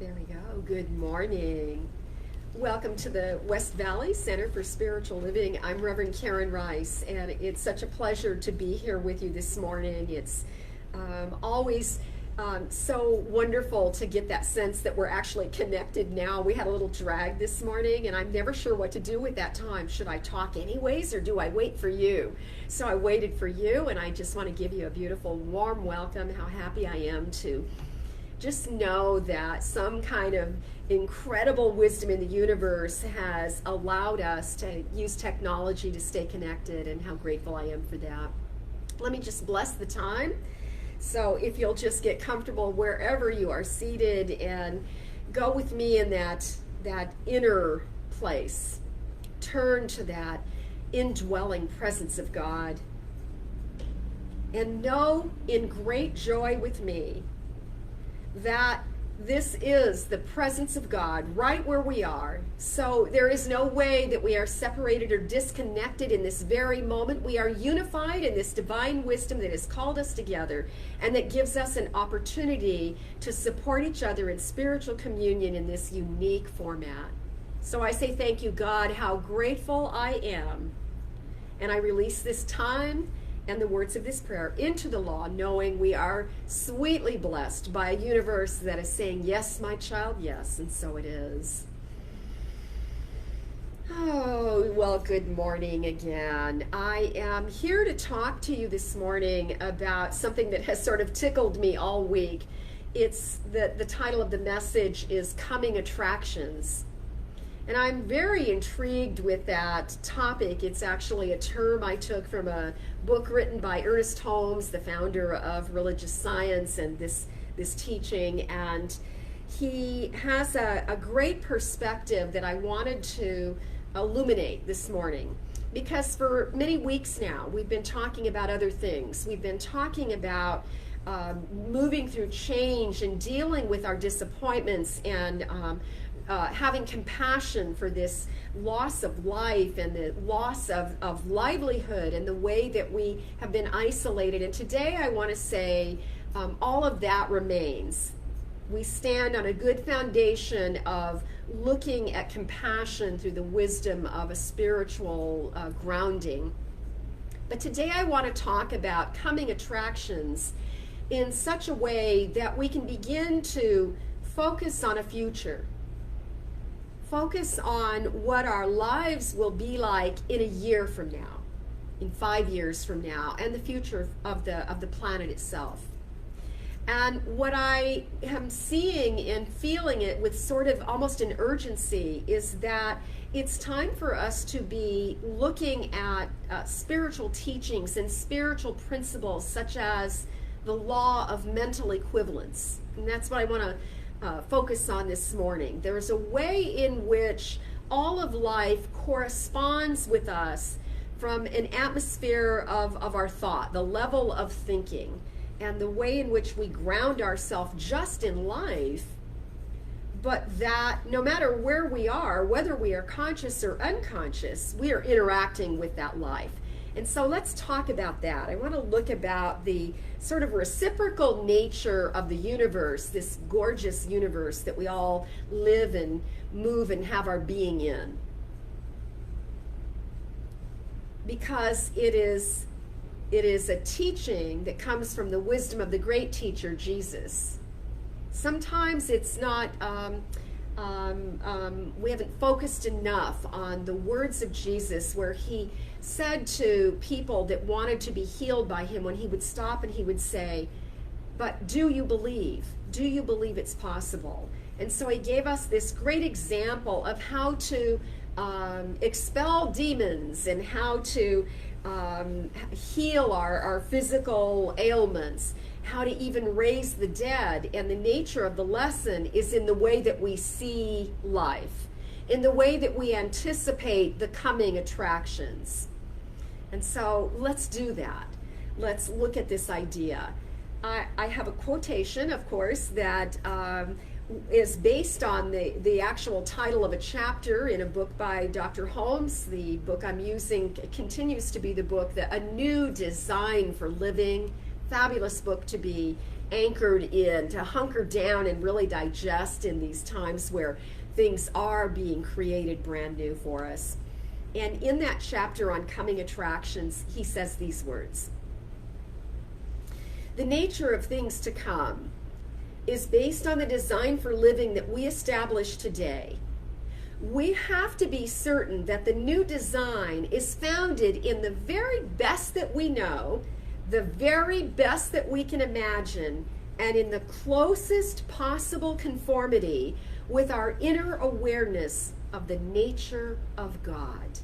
There we go. Good morning. Welcome to the West Valley Center for Spiritual Living. I'm Reverend Karen Rice, and it's such a pleasure to be here with you this morning. It's always so wonderful to get that sense that we're actually connected now. We had a little drag this morning, and I'm never sure what to do with that time. Should I talk anyways, or do I wait for you? So I waited for you, and I just want to give you a beautiful, warm welcome. How happy I am to just know that some kind of incredible wisdom in the universe has allowed us to use technology to stay connected, and how grateful I am for that. Let me just bless the time. So if you'll just get comfortable wherever you are seated and go with me in that inner place. Turn to that indwelling presence of God. And know in great joy with me that this is the presence of God right where we are. So there is no way that we are separated or disconnected in this very moment. We are unified in this divine wisdom that has called us together, and that gives us an opportunity to support each other in spiritual communion in this unique format. So I say thank you, God, how grateful I am. And I release this time and the words of this prayer into the law, knowing we are sweetly blessed by a universe that is saying, yes, my child, yes, and so it is. Oh, well, good morning again. I am here to talk to you this morning about something that has sort of tickled me all week. It's the title of the message is Coming Attractions. And I'm very intrigued with that topic. It's actually a term I took from a book written by Ernest Holmes, the founder of religious science and this teaching. And he has a great perspective that I wanted to illuminate this morning. Because for many weeks now, we've been talking about other things. We've been talking about moving through change and dealing with our disappointments and having compassion for this loss of life and the loss of livelihood and the way that we have been isolated. And today I want to say all of that remains. We stand on a good foundation of looking at compassion through the wisdom of a spiritual grounding. But today I want to talk about coming attractions in such a way that we can begin to focus on a future. Focus on what our lives will be like in a year from now, in 5 years from now, and the future of the planet itself. And what I am seeing and feeling it with sort of almost an urgency is that it's time for us to be looking at spiritual teachings and spiritual principles such as the law of mental equivalence. And that's what I want to focus on this morning. There is a way in which all of life corresponds with us from an atmosphere of our thought, the level of thinking, and the way in which we ground ourselves just in life, but that no matter where we are, whether we are conscious or unconscious, we are interacting with that life. And so let's talk about that. I want to look about the sort of reciprocal nature of the universe, this gorgeous universe that we all live and move and have our being in. Because it is a teaching that comes from the wisdom of the great teacher, Jesus. Sometimes it's not, we haven't focused enough on the words of Jesus where he said to people that wanted to be healed by him, when he would stop and he would say, but do you believe? Do you believe it's possible? And so he gave us this great example of how to expel demons and how to heal our physical ailments, how to even raise the dead. And the nature of the lesson is in the way that we see life, in the way that we anticipate the coming attractions. And so let's do that. Let's look at this idea. I have a quotation, of course, that is based on the actual title of a chapter in a book by Dr. Holmes. The book I'm using continues to be the book, A New Design for Living. Fabulous book to be anchored in, to hunker down and really digest in these times where things are being created brand new for us. And in that chapter on coming attractions, he says these words: the nature of things to come is based on the design for living that we establish today. We have to be certain that the new design is founded in the very best that we know, the very best that we can imagine, and in the closest possible conformity with our inner awareness of the nature of God.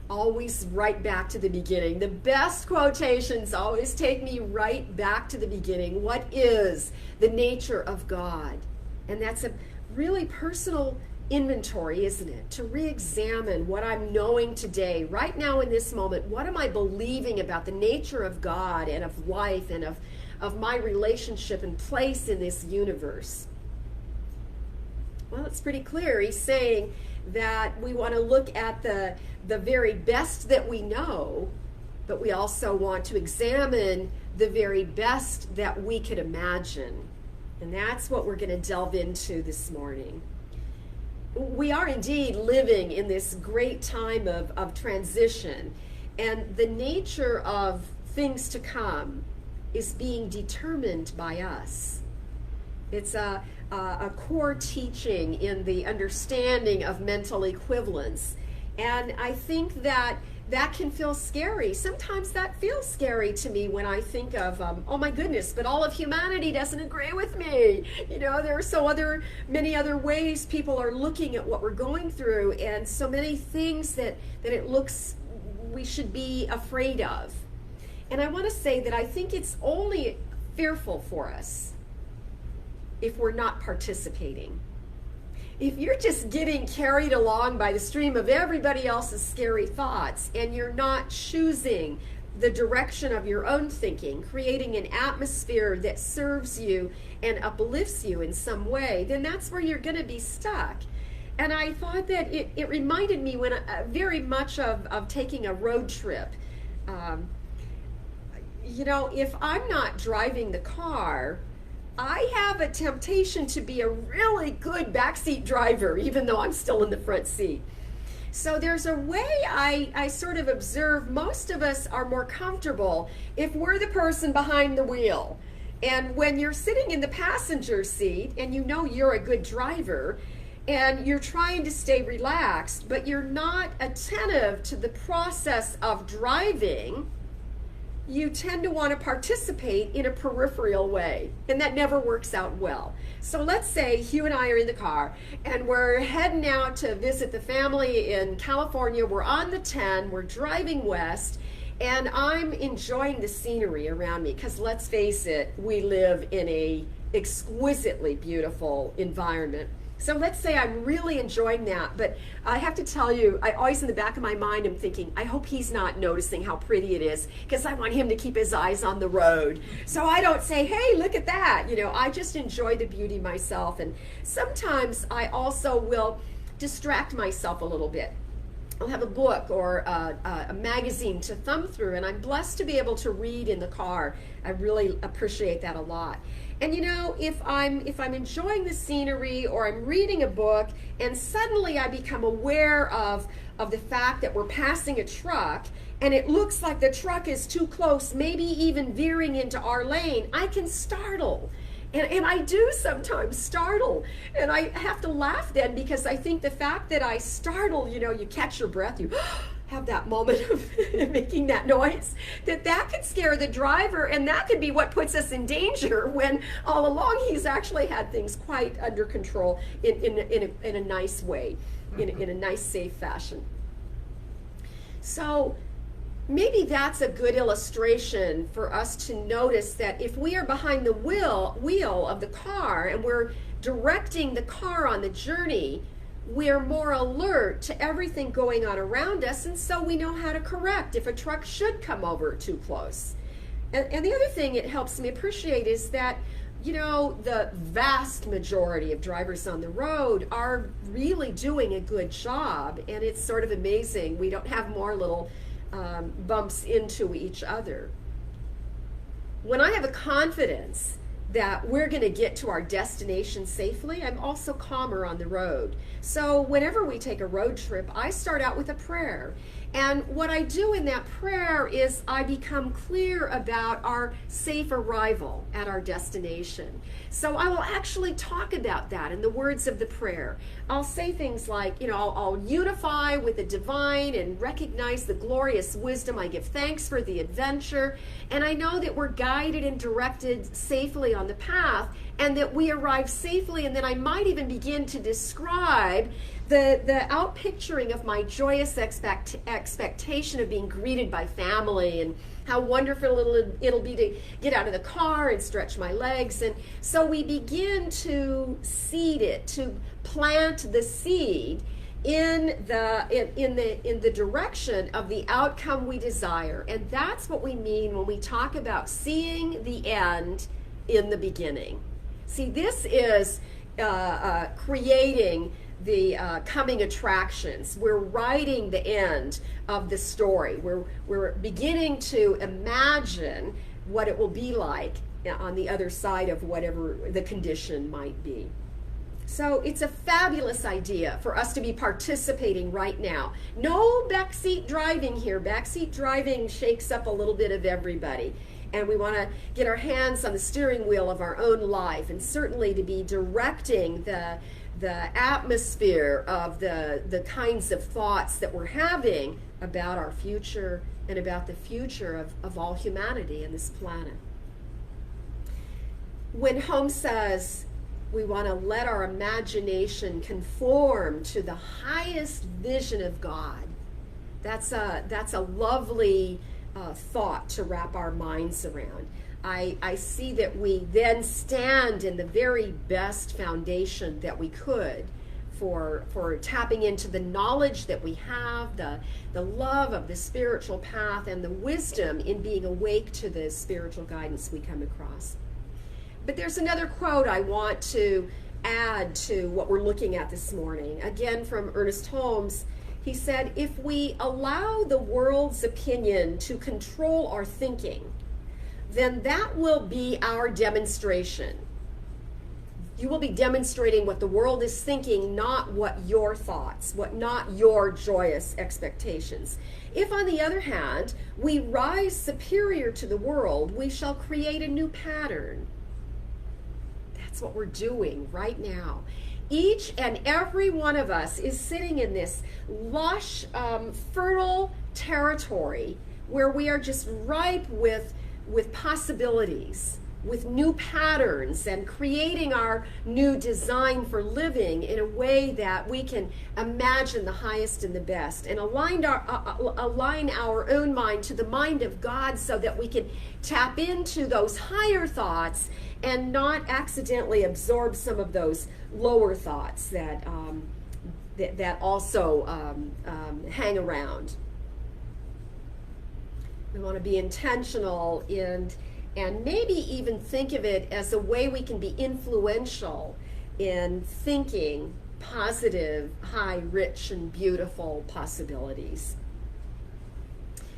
Always right back to the beginning. The best quotations always take me right back to the beginning. What is the nature of God? And that's a really personal inventory, isn't it? To re-examine what I'm knowing today, right now in this moment. What am I believing about the nature of God and of life and of my relationship and place in this universe? Well, it's pretty clear. He's saying that we want to look at the very best that we know, but we also want to examine the very best that we could imagine. And that's what we're going to delve into this morning. We are indeed living in this great time of transition, and the nature of things to come is being determined by us. It's a core teaching in the understanding of mental equivalence. And I think that can feel scary. Sometimes that feels scary to me when I think of, oh my goodness, but all of humanity doesn't agree with me. You know, there are many other ways people are looking at what we're going through, and so many things that it looks we should be afraid of. And I want to say that I think it's only fearful for us if we're not participating. If you're just getting carried along by the stream of everybody else's scary thoughts and you're not choosing the direction of your own thinking, creating an atmosphere that serves you and uplifts you in some way, then that's where you're going to be stuck. And I thought that it reminded me very much of taking a road trip. You know, if I'm not driving the car, I have a temptation to be a really good backseat driver, even though I'm still in the front seat. So there's a way I sort of observe most of us are more comfortable if we're the person behind the wheel. And when you're sitting in the passenger seat and you know you're a good driver and you're trying to stay relaxed, but you're not attentive to the process of driving, you tend to want to participate in a peripheral way, and that never works out well. So let's say Hugh and I are in the car, and we're heading out to visit the family in California. We're on the 10, we're driving west, and I'm enjoying the scenery around me, because let's face it, we live in a exquisitely beautiful environment. So let's say I'm really enjoying that, but I have to tell you, I always in the back of my mind am thinking, I hope he's not noticing how pretty it is, because I want him to keep his eyes on the road. So I don't say, hey, look at that. You know, I just enjoy the beauty myself. And sometimes I also will distract myself a little bit. I'll have a book or a magazine to thumb through, and I'm blessed to be able to read in the car. I really appreciate that a lot. And you know, if I'm enjoying the scenery or I'm reading a book and suddenly I become aware of the fact that we're passing a truck and it looks like the truck is too close, maybe even veering into our lane, I can startle. And I do sometimes startle. And I have to laugh then, because I think the fact that I startle, you know, you catch your breath, you have that moment of making that noise, that could scare the driver, and that could be what puts us in danger, when all along he's actually had things quite under control in a nice way, in a nice, safe fashion. So maybe that's a good illustration for us to notice that if we are behind the wheel of the car and we're directing the car on the journey, we're more alert to everything going on around us, and so we know how to correct if a truck should come over too close. And the other thing it helps me appreciate is that, you know, the vast majority of drivers on the road are really doing a good job, and it's sort of amazing. We don't have more little bumps into each other. when I have a confidence that we're going to get to our destination safely, I'm also calmer on the road. So whenever we take a road trip, I start out with a prayer. And what I do in that prayer is I become clear about our safe arrival at our destination. So I will actually talk about that in the words of the prayer. I'll say things like, I'll unify with the divine and recognize the glorious wisdom. I give thanks for the adventure. And I know that we're guided and directed safely on the path and that we arrive safely. And then I might even begin to describe the outpicturing of my joyous expectation of being greeted by family and how wonderful it'll be to get out of the car and stretch my legs. And so we begin to seed it, to plant the seed in the direction of the outcome we desire. And that's what we mean when we talk about seeing the end in the beginning. See, this is creating the coming attractions. We're writing the end of the story. We're beginning to imagine what it will be like on the other side of whatever the condition might be. So it's a fabulous idea for us to be participating right now. No backseat driving here. Backseat driving shakes up a little bit of everybody. And we want to get our hands on the steering wheel of our own life, and certainly to be directing the atmosphere of the kinds of thoughts that we're having about our future and about the future of all humanity and this planet. When Holmes says we want to let our imagination conform to the highest vision of God, that's a lovely thought to wrap our minds around. I see that we then stand in the very best foundation that we could for tapping into the knowledge that we have, the love of the spiritual path, and the wisdom in being awake to the spiritual guidance we come across. But there's another quote I want to add to what we're looking at this morning. Again, from Ernest Holmes. He said, if we allow the world's opinion to control our thinking, then that will be our demonstration. You will be demonstrating what the world is thinking, not what your thoughts, not your joyous expectations. If, on the other hand, we rise superior to the world, we shall create a new pattern. That's what we're doing right now. Each and every one of us is sitting in this lush, fertile territory where we are just ripe with possibilities, with new patterns, and creating our new design for living in a way that we can imagine the highest and the best, and align our own mind to the mind of God so that we can tap into those higher thoughts and not accidentally absorb some of those lower thoughts that also hang around. We want to be intentional and maybe even think of it as a way we can be influential in thinking positive, high, rich, and beautiful possibilities.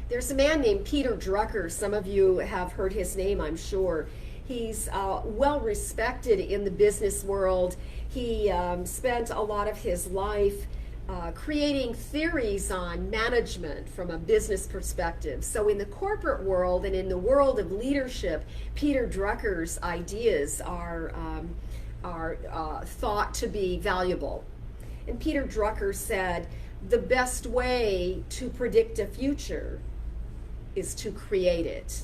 There's a man named Peter Drucker. Some of you have heard his name, I'm sure. He's well respected in the business world. He spent a lot of his life creating theories on management from a business perspective. So in the corporate world and in the world of leadership, Peter Drucker's ideas are thought to be valuable. And Peter Drucker said, the best way to predict a future is to create it.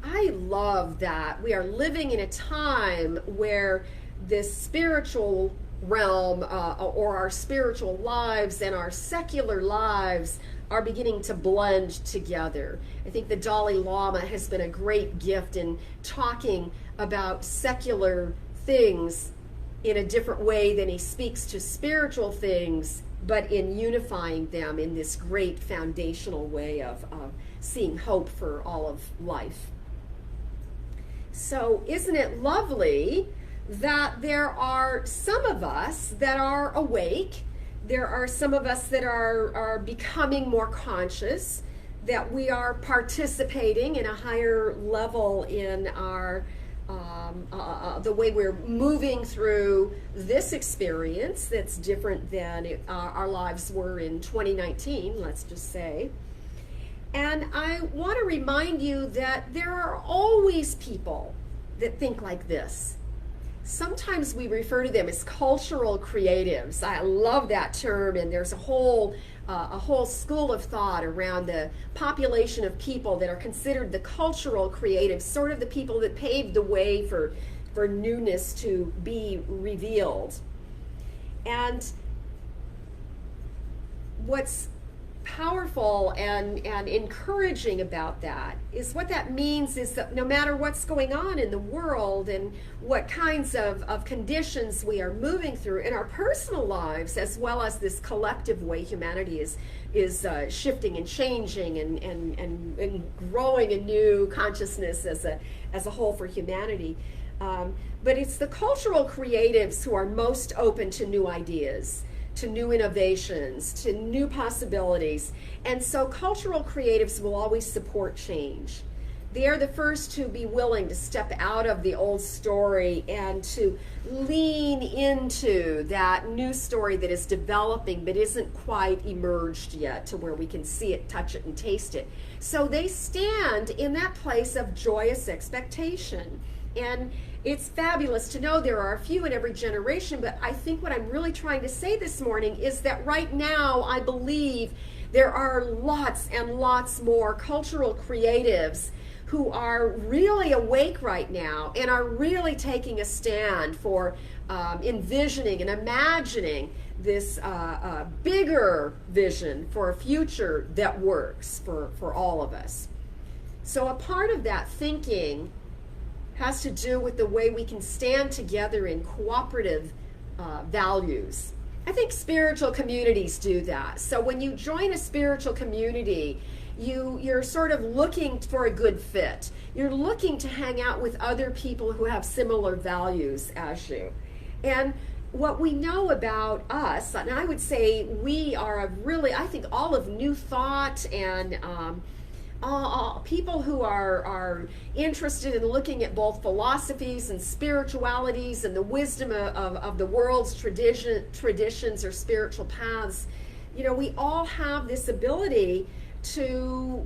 I love that. We are living in a time where this spiritual realm or our spiritual lives and our secular lives are beginning to blend together. I think the Dalai Lama has been a great gift in talking about secular things in a different way than he speaks to spiritual things, but in unifying them in this great foundational way of seeing hope for all of life. So isn't it lovely that there are some of us that are awake, there are some of us that are becoming more conscious, that we are participating in a higher level in our the way we're moving through this experience that's different than our lives were in 2019, let's just say. And I want to remind you that there are always people that think like this. Sometimes we refer to them as cultural creatives. I love that term, and there's a whole school of thought around the population of people that are considered the cultural creatives, sort of the people that paved the way for newness to be revealed. And what's powerful and encouraging about that is what that means is that no matter what's going on in the world and what kinds of conditions we are moving through in our personal lives, as well as this collective way humanity is shifting and changing and growing a new consciousness as a whole for humanity. But it's the cultural creatives who are most open to new ideas, to new innovations, to new possibilities. And so cultural creatives will always support change. They are the first to be willing to step out of the old story and to lean into that new story that is developing but isn't quite emerged yet to where we can see it, touch it, and taste it. So they stand in that place of joyous expectation. And it's fabulous to know there are a few in every generation, but I think what I'm really trying to say this morning is that right now I believe there are lots and lots more cultural creatives who are really awake right now and are really taking a stand for envisioning and imagining this bigger vision for a future that works for all of us. So a part of that thinking has to do with the way we can stand together in cooperative values. I think spiritual communities do that. So when you join a spiritual community, you're sort of looking for a good fit. You're looking to hang out with other people who have similar values as you. And what we know about us, and I would say we are I think all of New Thought and people who are interested in looking at both philosophies and spiritualities and the wisdom of the world's traditions or spiritual paths, we all have this ability to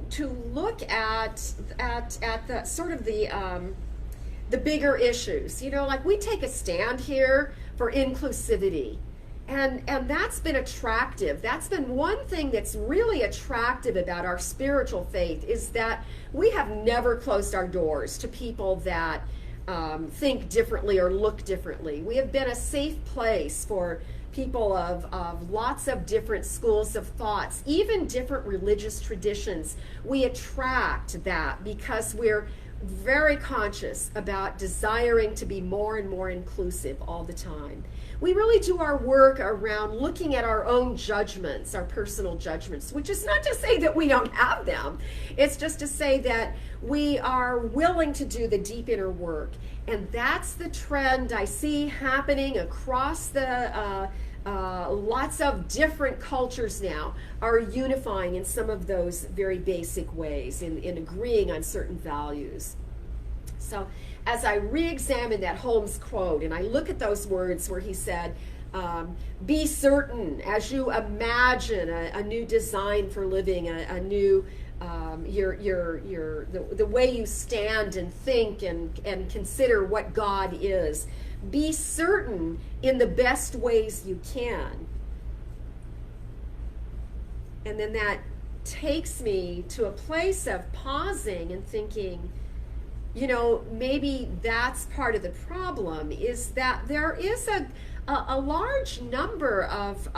look at the sort of the bigger issues. Like we take a stand here for inclusivity. And that's been attractive. That's been one thing that's really attractive about our spiritual faith is that we have never closed our doors to people that think differently or look differently. We have been a safe place for people of lots of different schools of thoughts, even different religious traditions. We attract that because we're very conscious about desiring to be more and more inclusive all the time. We really do our work around looking at our own judgments, our personal judgments, which is not to say that we don't have them. It's just to say that we are willing to do the deep inner work. And that's the trend I see happening across the lots of different cultures now are unifying in some of those very basic ways in agreeing on certain values. So as I re-examine that Holmes quote and I look at those words where he said, be certain as you imagine a new design for living, a new the way you stand and think and consider what God is. Be certain in the best ways you can. And then that takes me to a place of pausing and thinking, maybe that's part of the problem, is that there is a large number of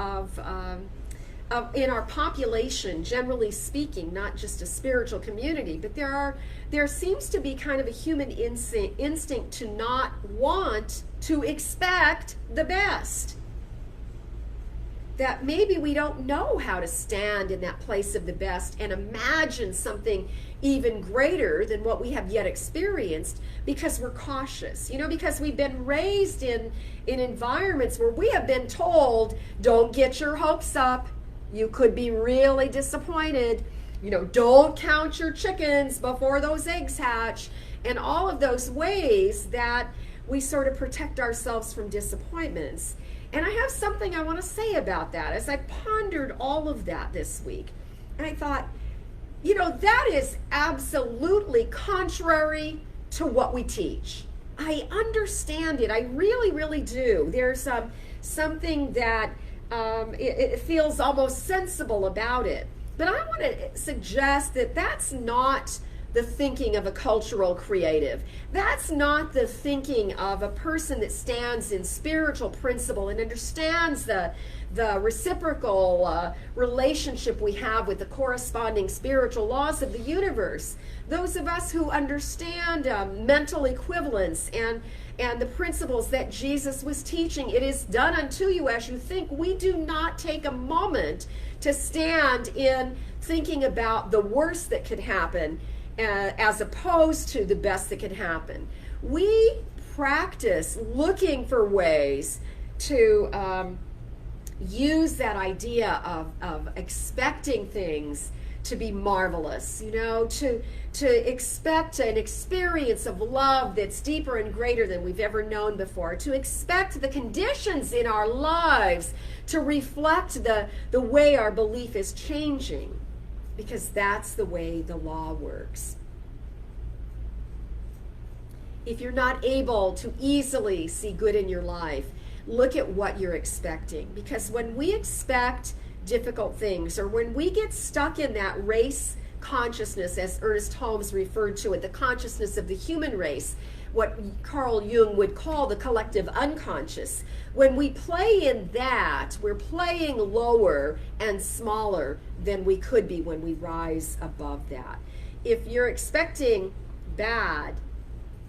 in our population, generally speaking, not just a spiritual community, but there seems to be kind of a human instinct to not want to expect the best. That maybe we don't know how to stand in that place of the best and imagine something even greater than what we have yet experienced because we're cautious, because we've been raised in environments where we have been told, don't get your hopes up. You could be really disappointed. don't count your chickens before those eggs hatch, and all of those ways that we sort of protect ourselves from disappointments. And I have something I want to say about that as I pondered all of that this week. And I thought, that is absolutely contrary to what we teach. I understand it. I really, really do. There's something that it feels almost sensible about it. But I want to suggest that that's not the thinking of a cultural creative. That's not the thinking of a person that stands in spiritual principle and understands the reciprocal relationship we have with the corresponding spiritual laws of the universe. Those of us who understand mental equivalence and the principles that Jesus was teaching, it is done unto you as you think. We do not take a moment to stand in thinking about the worst that could happen as opposed to the best that could happen. We practice looking for ways to use that idea of expecting things to be marvelous, to expect an experience of love that's deeper and greater than we've ever known before, to expect the conditions in our lives to reflect the way our belief is changing, because that's the way the law works. If you're not able to easily see good in your life, look at what you're expecting, because when we expect difficult things, or when we get stuck in that race consciousness, as Ernest Holmes referred to it, the consciousness of the human race, what Carl Jung would call the collective unconscious, when we play in that, we're playing lower and smaller than we could be when we rise above that. If you're expecting bad,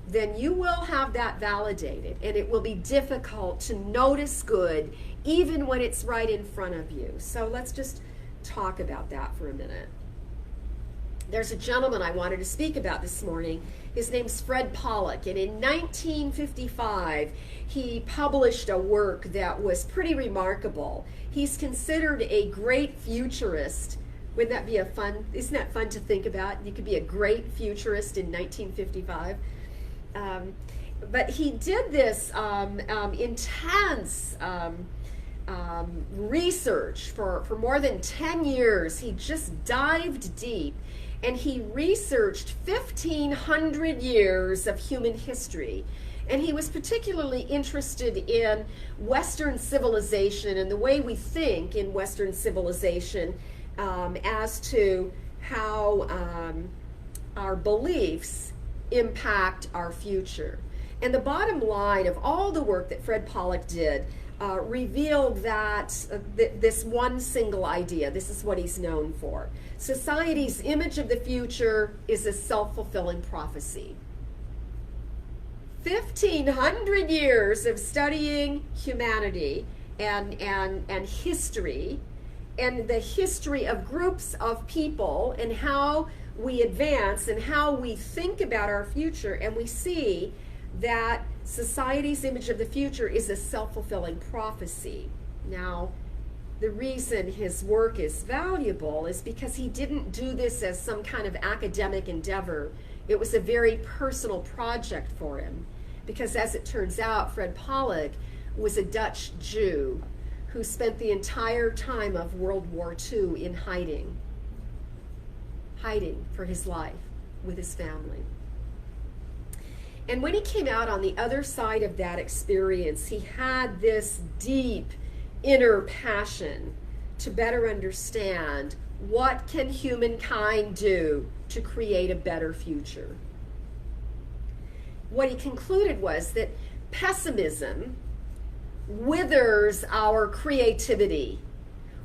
then you will have that validated, and it will be difficult to notice good even when it's right in front of you. So let's just talk about that for a minute. There's a gentleman I wanted to speak about this morning. His name's Fred Pollock, and in 1955 he published a work that was pretty remarkable. He's considered a great futurist. Wouldn't that be isn't that fun to think about? You could be a great futurist in 1955. But he did this intense research for more than 10 years. He just dived deep, and he researched 1,500 years of human history. And he was particularly interested in Western civilization and the way we think in Western civilization as to how our beliefs impact our future. And the bottom line of all the work that Fred Pollock did revealed that this one single idea, this is what he's known for. Society's image of the future is a self-fulfilling prophecy. 1,500 years of studying humanity and history, and the history of groups of people, and how we advance and how we think about our future, and we see that society's image of the future is a self-fulfilling prophecy. Now, the reason his work is valuable is because he didn't do this as some kind of academic endeavor. It was a very personal project for him, because as it turns out, Fred Pollock was a Dutch Jew who spent the entire time of World War II in hiding for his life with his family. And when he came out on the other side of that experience, he had this deep inner passion to better understand what can humankind do to create a better future. What he concluded was that pessimism withers our creativity.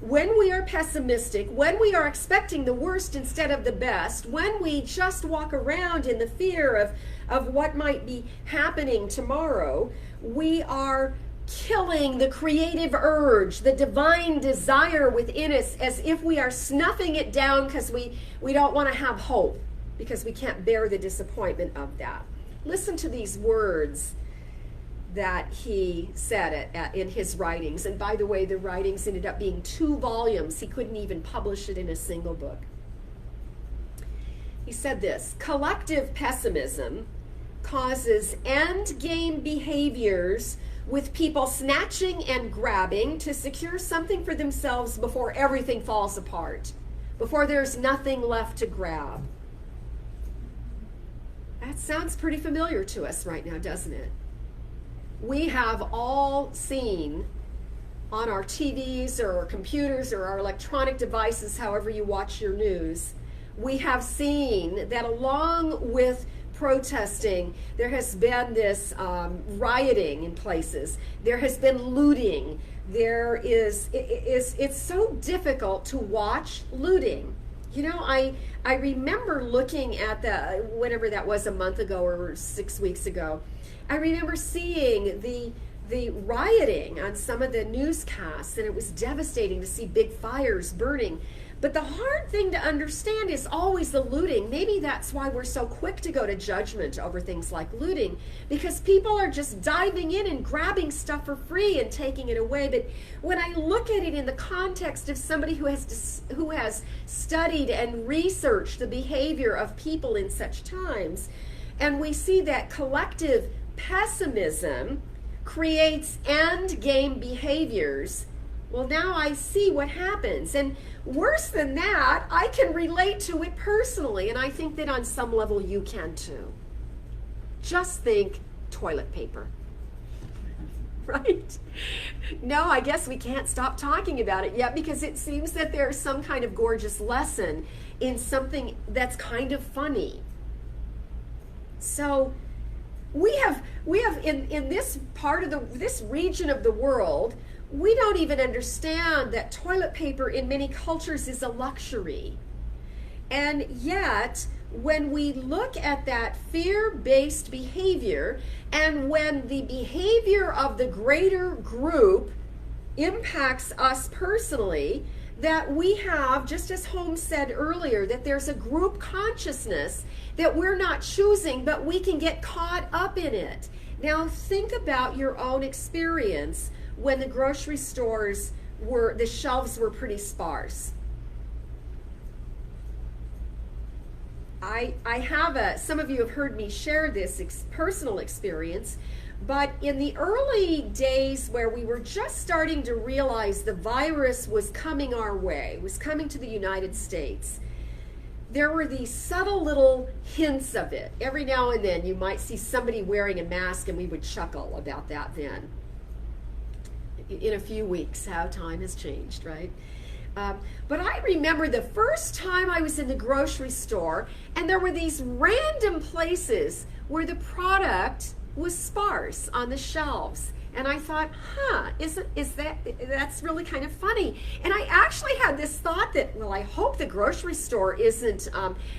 When we are pessimistic, when we are expecting the worst instead of the best, when we just walk around in the fear of what might be happening tomorrow, we are killing the creative urge, the divine desire within us, as if we are snuffing it down because we don't want to have hope, because we can't bear the disappointment of that. Listen to these words that he said in his writings. And by the way, the writings ended up being 2 volumes. He couldn't even publish it in a single book. He said this: collective pessimism causes end game behaviors with people snatching and grabbing to secure something for themselves before everything falls apart, before there's nothing left to grab. That sounds pretty familiar to us right now, doesn't it? We have all seen on our TVs or our computers or our electronic devices, however you watch your news, we have seen that along with protesting, there has been this rioting in places. There has been looting. It's so difficult to watch looting. You know, I remember looking at whenever that was, a month ago or 6 weeks ago, I remember seeing the rioting on some of the newscasts, and it was devastating to see big fires burning. But the hard thing to understand is always the looting. Maybe that's why we're so quick to go to judgment over things like looting, because people are just diving in and grabbing stuff for free and taking it away. But when I look at it in the context of somebody who has studied and researched the behavior of people in such times, and we see that collective pessimism creates end game behaviors, well, now I see what happens. And worse than that, I can relate to it personally, and I think that on some level you can too. Just think toilet paper. Right? No, I guess we can't stop talking about it yet, because it seems that there's some kind of gorgeous lesson in something that's kind of funny. So we have in this part of this region of the world, we don't even understand that toilet paper in many cultures is a luxury. And yet, when we look at that fear-based behavior, and when the behavior of the greater group impacts us personally, that we have, just as Holmes said earlier, that there's a group consciousness that we're not choosing, but we can get caught up in it. Now think about your own experience when the grocery stores the shelves were pretty sparse. I have some of you have heard me share this personal experience, but in the early days where we were just starting to realize the virus was coming our way, was coming to the United States, there were these subtle little hints of it. Every now and then you might see somebody wearing a mask, and we would chuckle about that then. In a few weeks, how time has changed, right? But I remember the first time I was in the grocery store, and there were these random places where the product was sparse on the shelves. And I thought, that's really kind of funny. And I actually had this thought that, well, I hope the grocery store isn't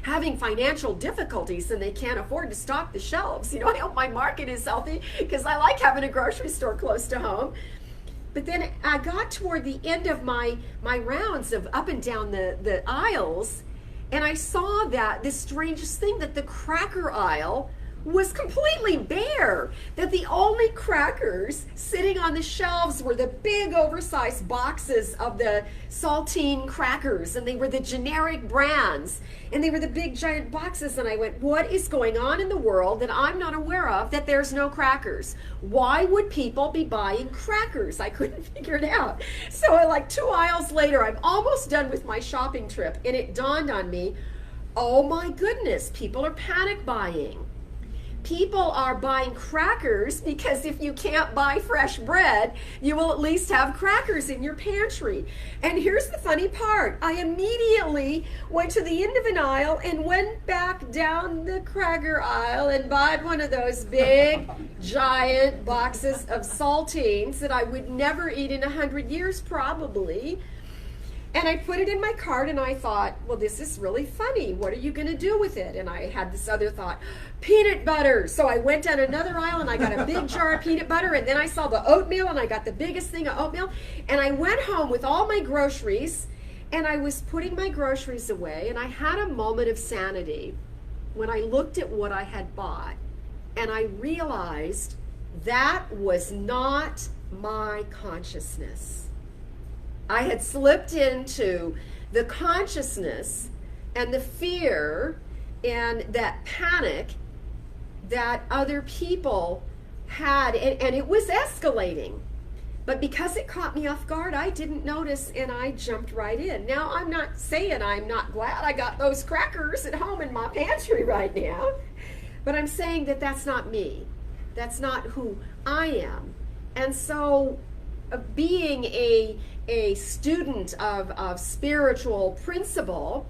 having financial difficulties and they can't afford to stock the shelves. You know, I hope my market is healthy, because I like having a grocery store close to home. But then I got toward the end of my rounds of up and down the aisles, and I saw this strangest thing, that the cracker aisle was completely bare, that the only crackers sitting on the shelves were the big oversized boxes of the saltine crackers, and they were the generic brands, and they were the big giant boxes. And I went, what is going on in the world that I'm not aware of, that there's no crackers? Why would people be buying crackers? I couldn't figure it out. So like 2 aisles later, I'm almost done with my shopping trip, and it dawned on me, oh my goodness, people are panic buying. People are buying crackers because if you can't buy fresh bread, you will at least have crackers in your pantry. And here's the funny part. I immediately went to the end of an aisle and went back down the cracker aisle and bought one of those big, giant boxes of saltines that I would never eat in 100 years probably. And I put it in my cart, and I thought, well, this is really funny. What are you going to do with it? And I had this other thought, peanut butter. So I went down another aisle, and I got a big jar of peanut butter, and then I saw the oatmeal, and I got the biggest thing of oatmeal. And I went home with all my groceries, and I was putting my groceries away, and I had a moment of sanity when I looked at what I had bought, and I realized that was not my consciousness. I had slipped into the consciousness and the fear and that panic that other people had, and it was escalating. But because it caught me off guard, I didn't notice, and I jumped right in. Now, I'm not saying I'm not glad I got those crackers at home in my pantry right now, but I'm saying that that's not me. That's not who I am. And so being a student of spiritual principle,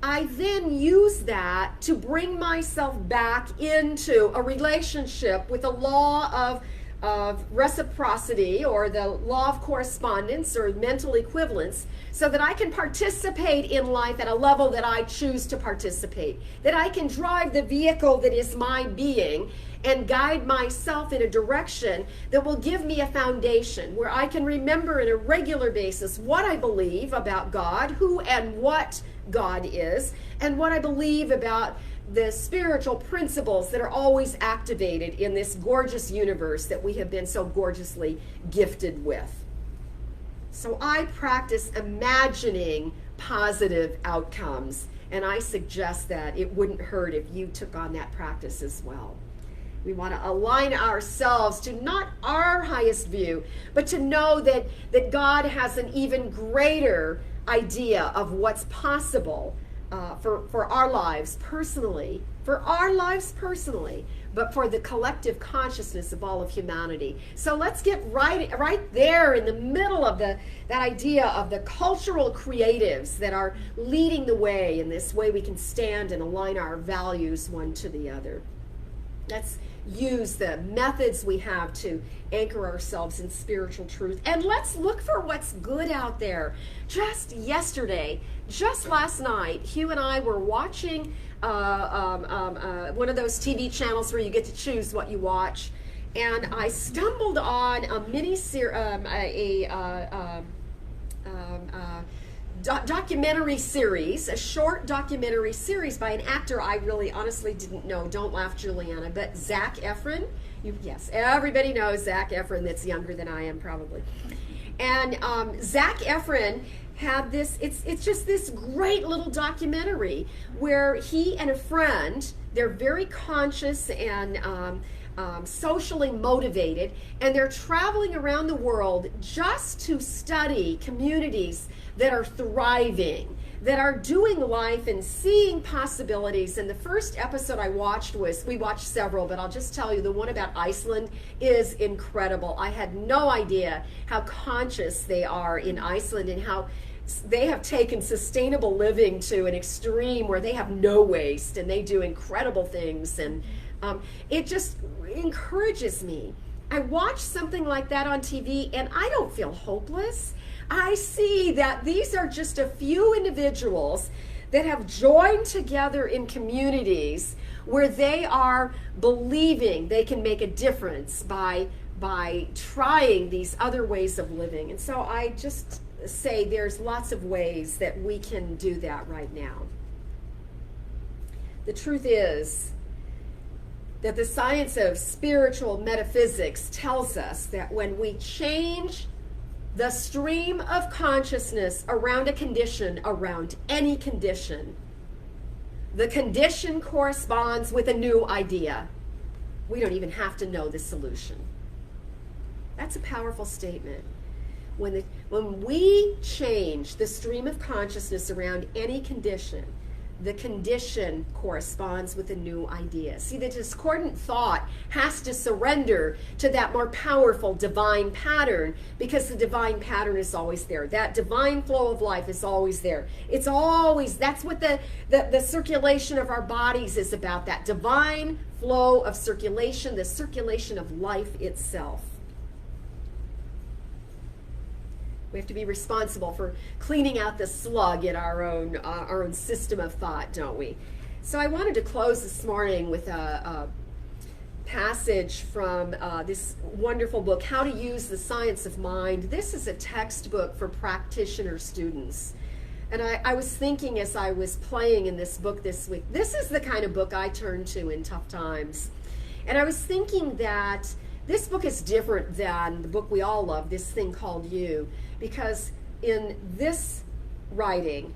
I then use that to bring myself back into a relationship with the law of reciprocity, or the law of correspondence, or mental equivalence, so that I can participate in life at a level that I choose to participate, that I can drive the vehicle that is my being and guide myself in a direction that will give me a foundation where I can remember on a regular basis what I believe about God, who and what God is, and what I believe about the spiritual principles that are always activated in this gorgeous universe that we have been so gorgeously gifted with. So I practice imagining positive outcomes, and I suggest that it wouldn't hurt if you took on that practice as well. We want to align ourselves to not our highest view, but to know that God has an even greater idea of what's possible for our lives personally, but for the collective consciousness of all of humanity. So let's get right there in the middle of that idea of the cultural creatives that are leading the way in this way we can stand and align our values one to the other. Let's use the methods we have to anchor ourselves in spiritual truth. And let's look for what's good out there. Just yesterday, just last night, Hugh and I were watching one of those TV channels where you get to choose what you watch. And I stumbled on a documentary series, a short documentary series by an actor I really honestly didn't know. Don't laugh, Juliana, but Zac Efron. Yes, everybody knows Zac Efron that's younger than I am probably. And Zac Efron had this, it's just this great little documentary where he and a friend, they're very conscious and socially motivated, and they're traveling around the world just to study communities that are thriving, that are doing life and seeing possibilities. And the first episode I watched we watched several, but I'll just tell you, the one about Iceland is incredible. I had no idea how conscious they are in Iceland and how they have taken sustainable living to an extreme where they have no waste and they do incredible things. And it just encourages me. I watch something like that on TV and I don't feel hopeless. I see that these are just a few individuals that have joined together in communities where they are believing they can make a difference by trying these other ways of living. And so I just say there's lots of ways that we can do that right now. The truth is that the science of spiritual metaphysics tells us that when we change the stream of consciousness around a condition, around any condition, the condition corresponds with a new idea. We don't even have to know the solution. That's a powerful statement. When we change the stream of consciousness around any condition, the condition corresponds with a new idea. See, the discordant thought has to surrender to that more powerful divine pattern, because the divine pattern is always there. That divine flow of life is always there. It's always, that's what the circulation of our bodies is about, that divine flow of circulation, the circulation of life itself. We have to be responsible for cleaning out the slug in our own system of thought, don't we? So I wanted to close this morning with a passage from this wonderful book, How to Use the Science of Mind. This is a textbook for practitioner students. And I was thinking as I was playing in this book this week, this is the kind of book I turn to in tough times. And I was thinking that this book is different than the book we all love, This Thing Called You, because in this writing,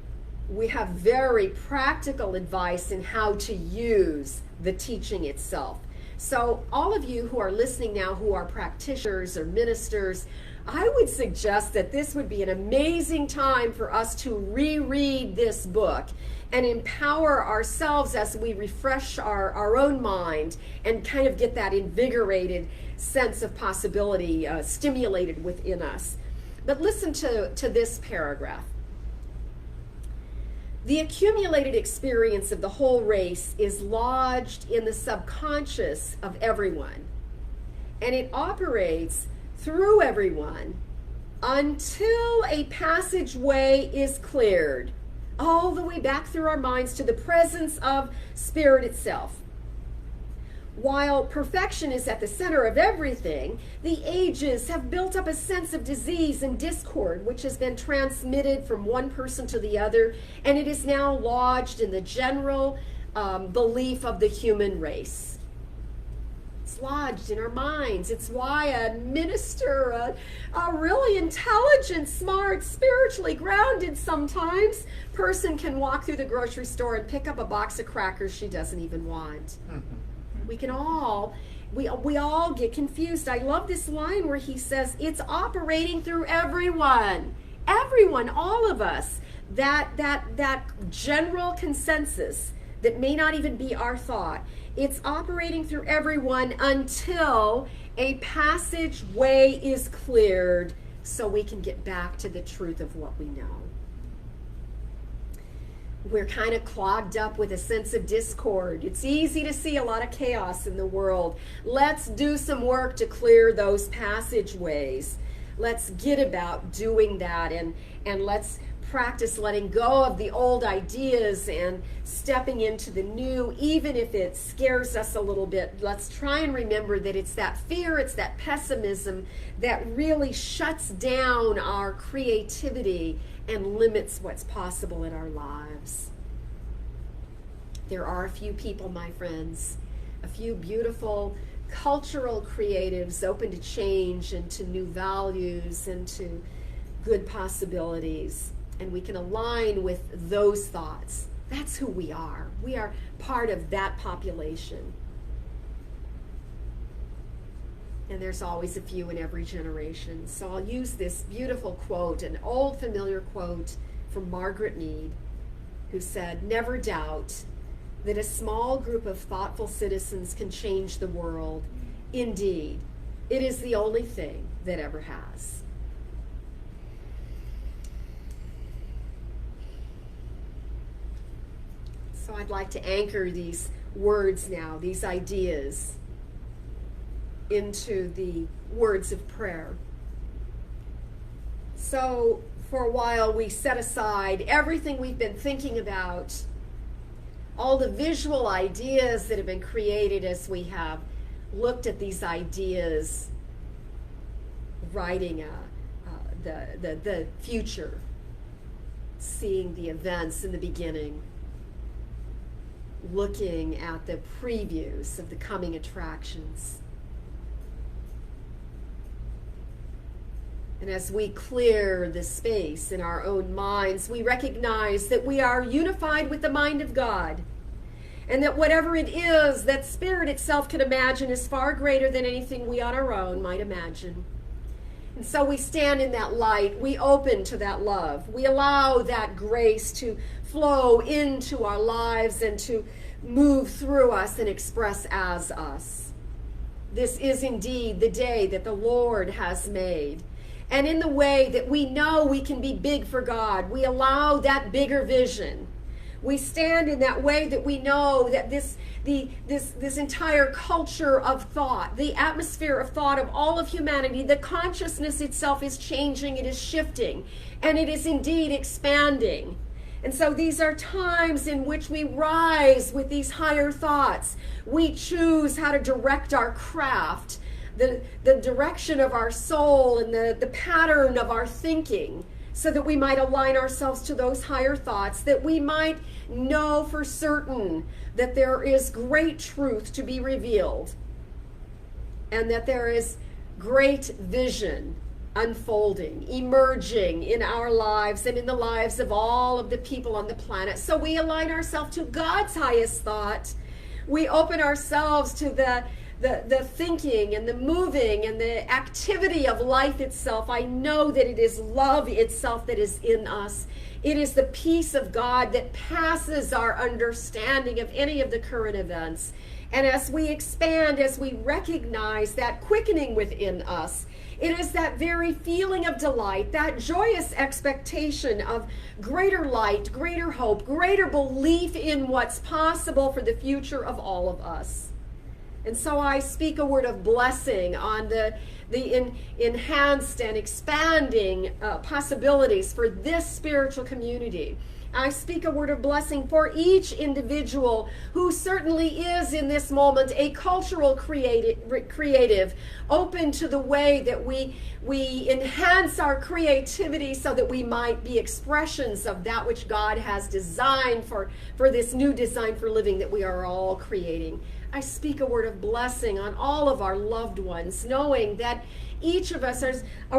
we have very practical advice in how to use the teaching itself. So all of you who are listening now who are practitioners or ministers, I would suggest that this would be an amazing time for us to reread this book and empower ourselves as we refresh our own mind and kind of get that invigorated sense of possibility stimulated within us. But listen to this paragraph. The accumulated experience of the whole race is lodged in the subconscious of everyone, and it operates through everyone until a passageway is cleared, all the way back through our minds to the presence of Spirit itself. While perfection is at the center of everything, the ages have built up a sense of disease and discord, which has been transmitted from one person to the other, and it is now lodged in the general belief of the human race. It's lodged in our minds. It's why a minister, a really intelligent, smart, spiritually grounded sometimes person can walk through the grocery store and pick up a box of crackers she doesn't even want. We can all, we all get confused. I love this line where he says, it's operating through everyone. Everyone, all of us. That general consensus that may not even be our thought. It's operating through everyone until a passageway is cleared so we can get back to the truth of what we know. We're kind of clogged up with a sense of discord. It's easy to see a lot of chaos in the world. Let's do some work to clear those passageways. Let's get about doing that, and let's practice letting go of the old ideas and stepping into the new, even if it scares us a little bit. Let's try and remember that it's that fear, it's that pessimism that really shuts down our creativity and limits what's possible in our lives. There are a few people, my friends, a few beautiful cultural creatives open to change and to new values and to good possibilities. And we can align with those thoughts. That's who we are. We are part of that population. And there's always a few in every generation. So I'll use this beautiful quote, an old familiar quote from Margaret Mead, who said, "Never doubt that a small group of thoughtful citizens can change the world. Indeed, it is the only thing that ever has." So I'd like to anchor these words now, these ideas, into the words of prayer. So for a while we set aside everything we've been thinking about, all the visual ideas that have been created as we have looked at these ideas, writing the future, seeing the events in the beginning, looking at the previews of the coming attractions. And as we clear the space in our own minds, we recognize that we are unified with the mind of God, and that whatever it is that Spirit itself can imagine is far greater than anything we on our own might imagine. And so we stand in that light, we open to that love, we allow that grace to flow into our lives and to move through us and express as us. This is indeed the day that the Lord has made. And in the way that we know we can be big for God, we allow that bigger vision. We stand in that way that we know that this entire culture of thought, the atmosphere of thought of all of humanity, the consciousness itself is changing, it is shifting, and it is indeed expanding. And so these are times in which we rise with these higher thoughts. We choose how to direct our craft, the direction of our soul and the pattern of our thinking, so that we might align ourselves to those higher thoughts, that we might know for certain that there is great truth to be revealed, and that there is great vision unfolding, emerging in our lives and in the lives of all of the people on the planet. So we align ourselves to God's highest thought. We open ourselves to the thinking and the moving and the activity of life itself. I know that it is love itself that is in us. It is the peace of God that passes our understanding of any of the current events. And as we expand, as we recognize that quickening within us, it is that very feeling of delight, that joyous expectation of greater light, greater hope, greater belief in what's possible for the future of all of us. And so I speak a word of blessing on the enhanced and expanding possibilities for this spiritual community. I speak a word of blessing for each individual who certainly is in this moment a cultural creative, open to the way that we enhance our creativity so that we might be expressions of that which God has designed for this new design for living that we are all creating. I speak a word of blessing on all of our loved ones, knowing that each of us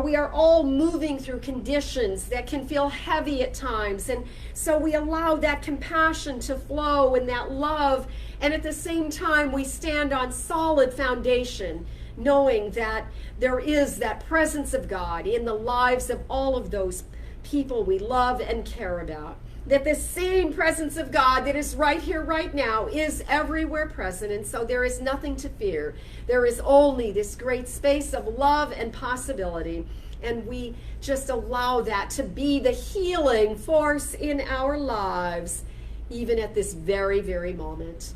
we are all moving through conditions that can feel heavy at times. And so we allow that compassion to flow and that love. And at the same time, we stand on solid foundation, knowing that there is that presence of God in the lives of all of those people we love and care about. That the same presence of God that is right here, right now, is everywhere present. And so there is nothing to fear. There is only this great space of love and possibility. And we just allow that to be the healing force in our lives, even at this very, very moment.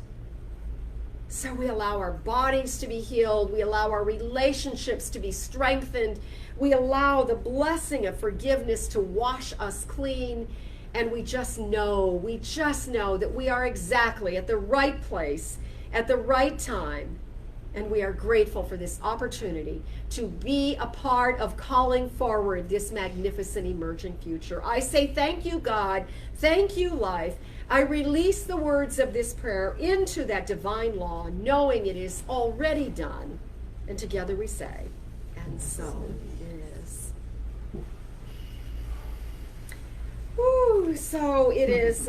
So we allow our bodies to be healed. We allow our relationships to be strengthened. We allow the blessing of forgiveness to wash us clean. And we just know that we are exactly at the right place at the right time. And we are grateful for this opportunity to be a part of calling forward this magnificent emerging future. I say thank you, God. Thank you, life. I release the words of this prayer into that divine law, knowing it is already done. And together we say, and so it is. Woo, so it is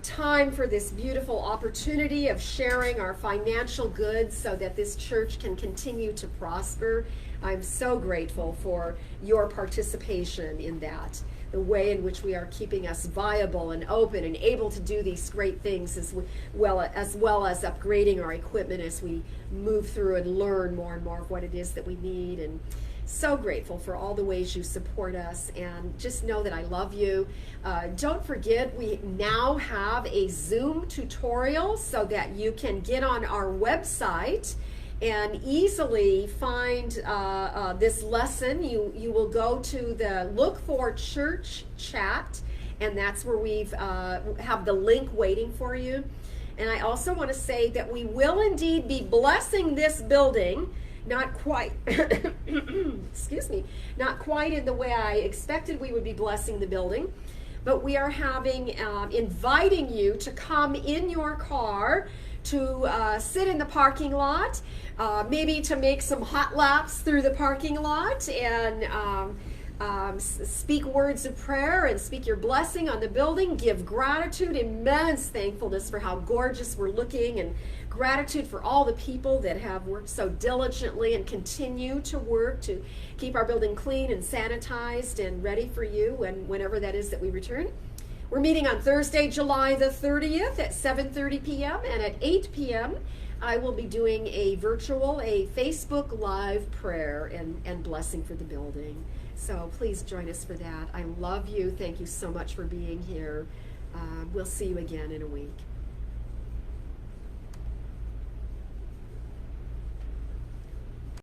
time for this beautiful opportunity of sharing our financial goods so that this church can continue to prosper. I'm so grateful for your participation in that, the way in which we are keeping us viable and open and able to do these great things as well as upgrading our equipment as we move through and learn more and more of what it is that we need. And so grateful for all the ways you support us, and just know that I love you. Don't forget, we now have a Zoom tutorial so that you can get on our website and easily find this lesson. You will go to the Look for Church chat, and that's where we've have the link waiting for you. And I also want to say that we will indeed be blessing this building. Not quite, excuse me, not quite in the way I expected we would be blessing the building, but we are inviting you to come in your car, to sit in the parking lot, maybe to make some hot laps through the parking lot, and speak words of prayer and speak your blessing on the building. Give gratitude, immense thankfulness for how gorgeous we're looking, and gratitude for all the people that have worked so diligently and continue to work to keep our building clean and sanitized and ready for you whenever that is that we return. We're meeting on Thursday, July the 30th at 7:30 p.m. and at 8 p.m. I will be doing a Facebook Live prayer and blessing for the building. So please join us for that. I love you. Thank you so much for being here. We'll see you again in a week.